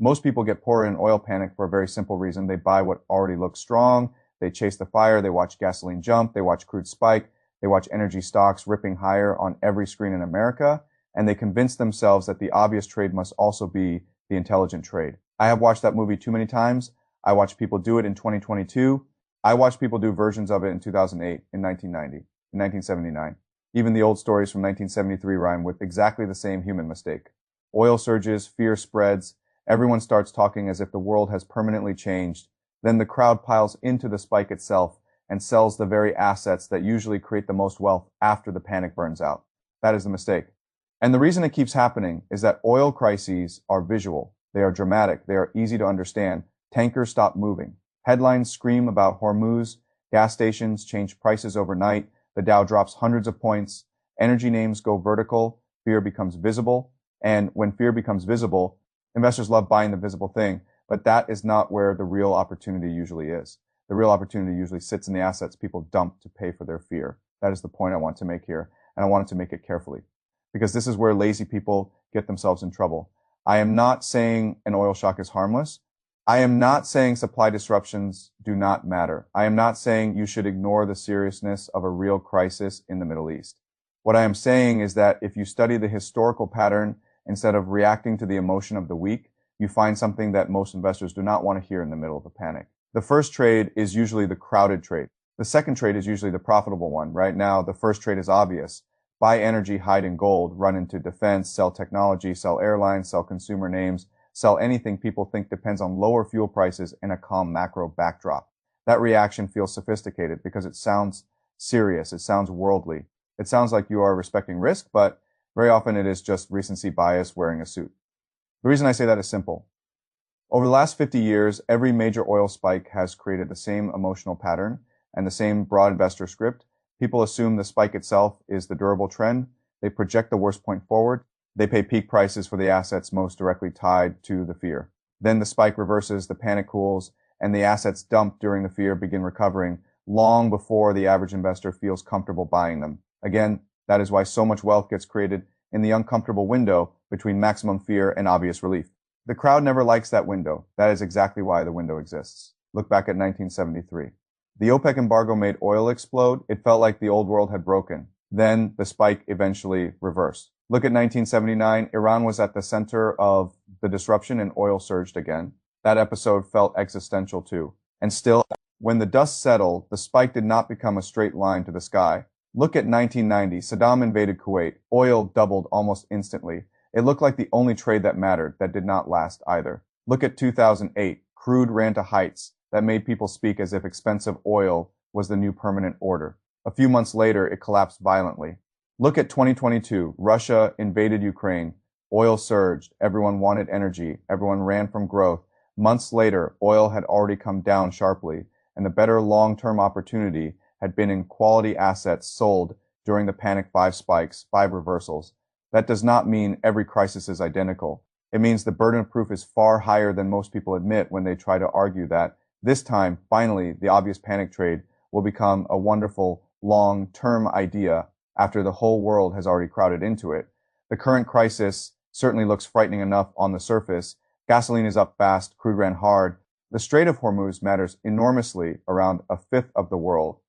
Most people get poured in oil panic for a very simple reason. They buy what already looks strong. They chase the fire. They watch gasoline jump. They watch crude spike. They watch energy stocks ripping higher on every screen in America. And they convince themselves that the obvious trade must also be the intelligent trade. I have watched that movie too many times. I watched people do it in 2022. I watched people do versions of it in 2008, in 1990, in 1979. Even the old stories from 1973 rhyme with exactly the same human mistake. Oil surges, fear spreads, everyone starts talking as if the world has permanently changed. Then the crowd piles into the spike itself and sells the very assets that usually create the most wealth after the panic burns out. That is the mistake. And the reason it keeps happening is that oil crises are visual. They are dramatic. They are easy to understand. Tankers stop moving. Headlines scream about Hormuz. Gas stations change prices overnight. The Dow drops hundreds of points. Energy names go vertical. Fear becomes visible. And when fear becomes visible, investors love buying the visible thing, but that is not where the real opportunity usually is. The real opportunity usually sits in the assets people dump to pay for their fear. That is the point I want to make here, and I wanted to make it carefully, because this is where lazy people get themselves in trouble. I am not saying an oil shock is harmless. I am not saying supply disruptions do not matter. I am not saying you should ignore the seriousness of a real crisis in the Middle East. What I am saying is that if you study the historical pattern instead of reacting to the emotion of the week, you find something that most investors do not want to hear in the middle of a panic. The first trade is usually the crowded trade. The second trade is usually the profitable one. Right now, the first trade is obvious. Buy energy, hide in gold, run into defense, sell technology, sell airlines, sell consumer names, sell anything people think depends on lower fuel prices and a calm macro backdrop. That reaction feels sophisticated because it sounds serious. It sounds worldly. It sounds like you are respecting risk, but very often it is just recency bias wearing a suit. The reason I say that is simple. Over the last 50 years, every major oil spike has created the same emotional pattern and the same broad investor script. People assume the spike itself is the durable trend. They project the worst point forward. They pay peak prices for the assets most directly tied to the fear. Then the spike reverses, the panic cools, and the assets dumped during the fear begin recovering long before the average investor feels comfortable buying them. Again, that is why so much wealth gets created in the uncomfortable window between maximum fear and obvious relief. The crowd never likes that window. That is exactly why the window exists. Look back at 1973. The OPEC embargo made oil explode. It felt like the old world had broken. Then the spike eventually reversed. Look at 1979. Iran was at the center of the disruption and oil surged again. That episode felt existential too. And still, when the dust settled, the spike did not become a straight line to the sky. Look at 1990. Saddam invaded Kuwait. Oil doubled almost instantly. It looked like the only trade that mattered. That did not last either. Look at 2008. Crude ran to heights that made people speak as if expensive oil was the new permanent order. A few months later, it collapsed violently. Look at 2022. Russia invaded Ukraine. Oil surged. Everyone wanted energy. Everyone ran from growth. Months later, oil had already come down sharply, and the better long-term opportunity had been in quality assets sold during the Panic 5 spikes, 5 reversals. That does not mean every crisis is identical. It means the burden of proof is far higher than most people admit when they try to argue that this time, finally, the obvious panic trade will become a wonderful long-term idea after the whole world has already crowded into it. The current crisis certainly looks frightening enough on the surface. Gasoline is up fast, crude ran hard. The Strait of Hormuz matters enormously around a fifth of the world.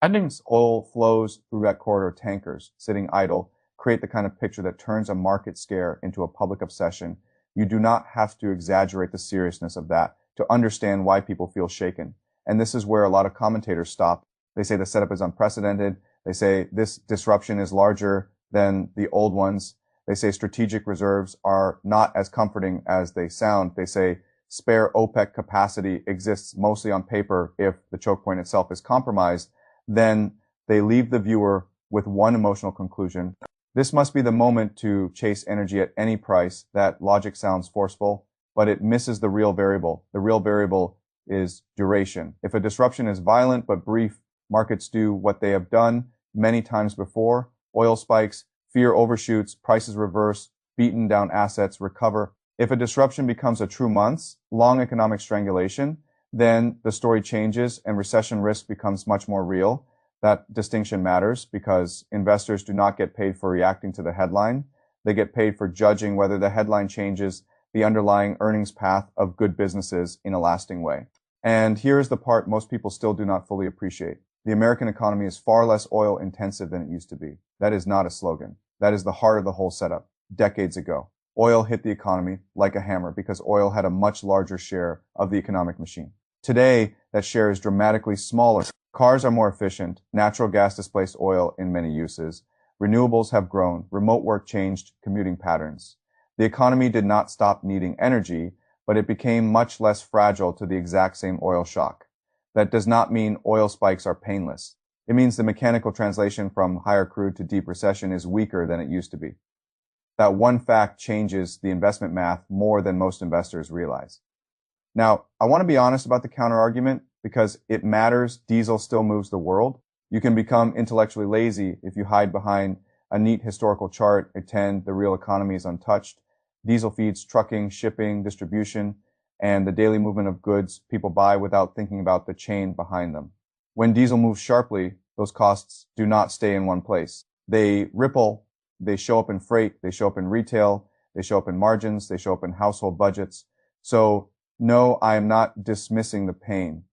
As oil flows through that corridor, tankers sitting idle create the kind of picture that turns a market scare into a public obsession. You do not have to exaggerate the seriousness of that to understand why people feel shaken. And this is where a lot of commentators stop. They say the setup is unprecedented. They say this disruption is larger than the old ones. They say strategic reserves are not as comforting as they sound. They say spare OPEC capacity exists mostly on paper if the choke point itself is compromised. Then they leave the viewer with one emotional conclusion. This must be the moment to chase energy at any price. That logic sounds forceful, but it misses the real variable. The real variable is duration. If a disruption is violent but brief, markets do what they have done many times before. Oil spikes, fear overshoots, prices reverse, beaten down assets recover. If a disruption becomes a true months, long economic strangulation, then the story changes and recession risk becomes much more real. That distinction matters because investors do not get paid for reacting to the headline. They get paid for judging whether the headline changes the underlying earnings path of good businesses in a lasting way. And here's the part most people still do not fully appreciate. The American economy is far less oil intensive than it used to be. That is not a slogan. That is the heart of the whole setup. Decades ago, oil hit the economy like a hammer because oil had a much larger share of the economic machine. Today, that share is dramatically smaller. Cars are more efficient. Natural gas displaced oil in many uses. Renewables have grown. Remote work changed commuting patterns. The economy did not stop needing energy, but it became much less fragile to the exact same oil shock. That does not mean oil spikes are painless. It means the mechanical translation from higher crude to deep recession is weaker than it used to be. That one fact changes the investment math more than most investors realize. Now, I want to be honest about the counterargument because it matters. Diesel still moves the world. You can become intellectually lazy if you hide behind a neat historical chart, pretend the real economy is untouched. Diesel feeds trucking, shipping, distribution, and the daily movement of goods people buy without thinking about the chain behind them. When diesel moves sharply, those costs do not stay in one place. They ripple, they show up in freight, they show up in retail, they show up in margins, they show up in household budgets. So no, I am not dismissing the pain.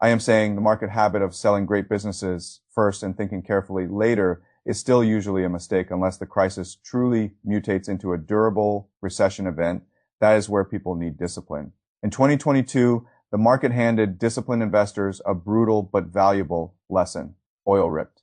I am saying the market habit of selling great businesses first and thinking carefully later is still usually a mistake unless the crisis truly mutates into a durable recession event. That is where people need discipline. In 2022, the market handed disciplined investors a brutal but valuable lesson. Oil ripped.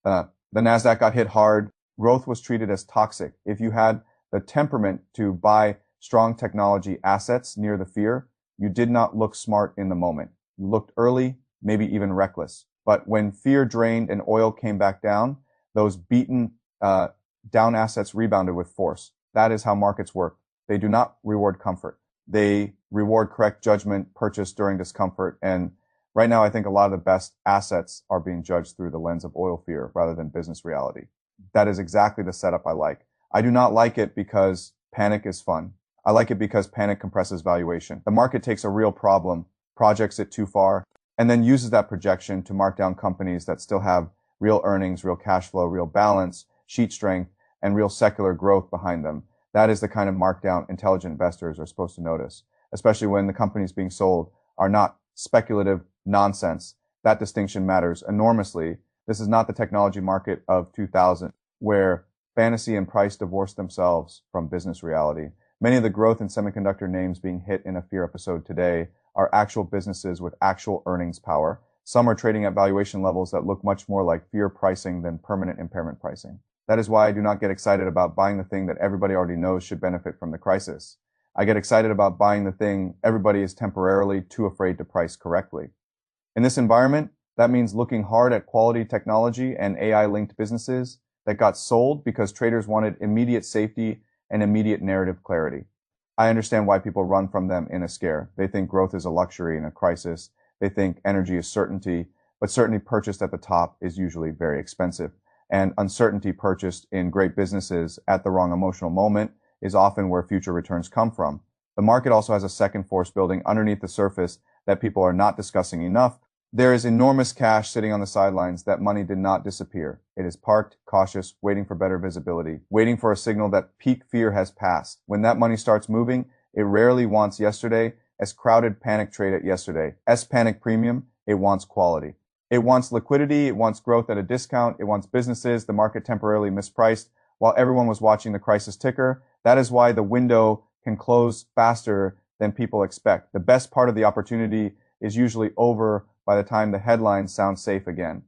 The NASDAQ got hit hard. Growth was treated as toxic. If you had the temperament to buy strong technology assets near the fear, you did not look smart in the moment. You looked early, maybe even reckless. But when fear drained and oil came back down, those beaten down assets rebounded with force. That is how markets work. They do not reward comfort. They reward correct judgment purchased during discomfort. And right now, I think a lot of the best assets are being judged through the lens of oil fear rather than business reality. That is exactly the setup I like. I do not like it because panic is fun. I like it because panic compresses valuation. The market takes a real problem, projects it too far, and then uses that projection to mark down companies that still have real earnings, real cash flow, real balance, sheet strength, and real secular growth behind them. That is the kind of markdown intelligent investors are supposed to notice, especially when the companies being sold are not speculative nonsense. That distinction matters enormously. This is not the technology market of 2000, where fantasy and price divorce themselves from business reality. Many of the growth and semiconductor names being hit in a fear episode today are actual businesses with actual earnings power. Some are trading at valuation levels that look much more like fear pricing than permanent impairment pricing. That is why I do not get excited about buying the thing that everybody already knows should benefit from the crisis. I get excited about buying the thing everybody is temporarily too afraid to price correctly. In this environment, that means looking hard at quality technology and AI-linked businesses that got sold because traders wanted immediate safety and immediate narrative clarity. I understand why people run from them in a scare. They think growth is a luxury in a crisis. They think energy is certainty, but certainty purchased at the top is usually very expensive. And uncertainty purchased in great businesses at the wrong emotional moment is often where future returns come from. The market also has a second force building underneath the surface that people are not discussing enough. There is enormous cash sitting on the sidelines. That money did not disappear. It is parked, cautious, waiting for better visibility, waiting for a signal that peak fear has passed. When that money starts moving, it rarely wants yesterday, as crowded panic trade at yesterday. S panic premium, it wants quality. It wants liquidity, it wants growth at a discount, it wants businesses the market temporarily mispriced while everyone was watching the crisis ticker. That is why the window can close faster than people expect. The best part of the opportunity is usually over by the time the headlines sound safe again.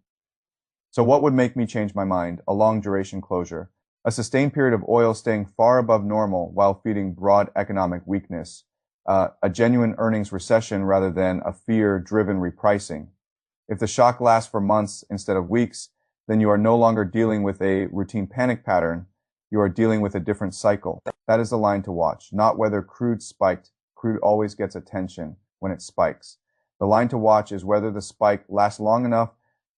So what would make me change my mind? A long duration closure. A sustained period of oil staying far above normal while feeding broad economic weakness. A genuine earnings recession rather than a fear-driven repricing. If the shock lasts for months instead of weeks, then you are no longer dealing with a routine panic pattern. You are dealing with a different cycle. That is the line to watch, not whether crude spiked. Crude always gets attention when it spikes. The line to watch is whether the spike lasts long enough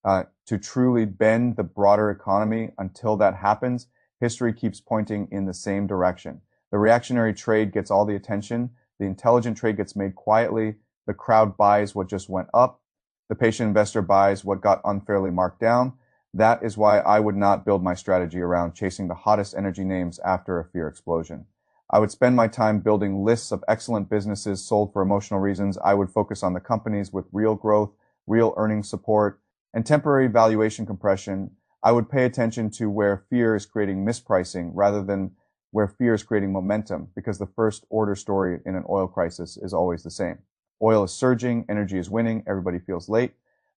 to truly bend the broader economy. Until that happens, history keeps pointing in the same direction. The reactionary trade gets all the attention. The intelligent trade gets made quietly. The crowd buys what just went up. The patient investor buys what got unfairly marked down. That is why I would not build my strategy around chasing the hottest energy names after a fear explosion. I would spend my time building lists of excellent businesses sold for emotional reasons. I would focus on the companies with real growth, real earnings support, and temporary valuation compression. I would pay attention to where fear is creating mispricing rather than where fear is creating momentum, because the first order story in an oil crisis is always the same. Oil is surging, energy is winning, everybody feels late.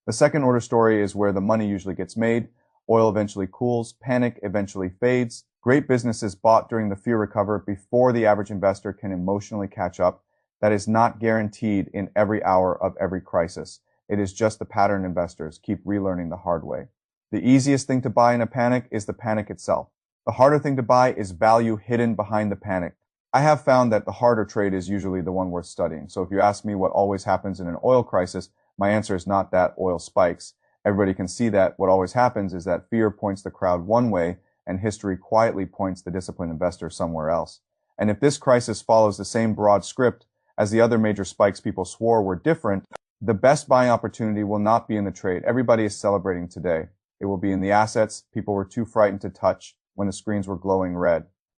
The second order story is where the money usually gets made. Oil eventually cools, panic eventually fades. Great businesses bought during the fear recovery before the average investor can emotionally catch up. That is not guaranteed in every hour of every crisis. It is just the pattern investors keep relearning the hard way. The easiest thing to buy in a panic is the panic itself. The harder thing to buy is value hidden behind the panic. I have found that the harder trade is usually the one worth studying. So if you ask me what always happens in an oil crisis, my answer is not that oil spikes. Everybody can see that what always happens is that fear points the crowd one way and history quietly points the disciplined investor somewhere else. And if this crisis follows the same broad script as the other major spikes people swore were different, the best buying opportunity will not be in the trade everybody is celebrating today. It will be in the assets people were too frightened to touch when the screens were glowing red.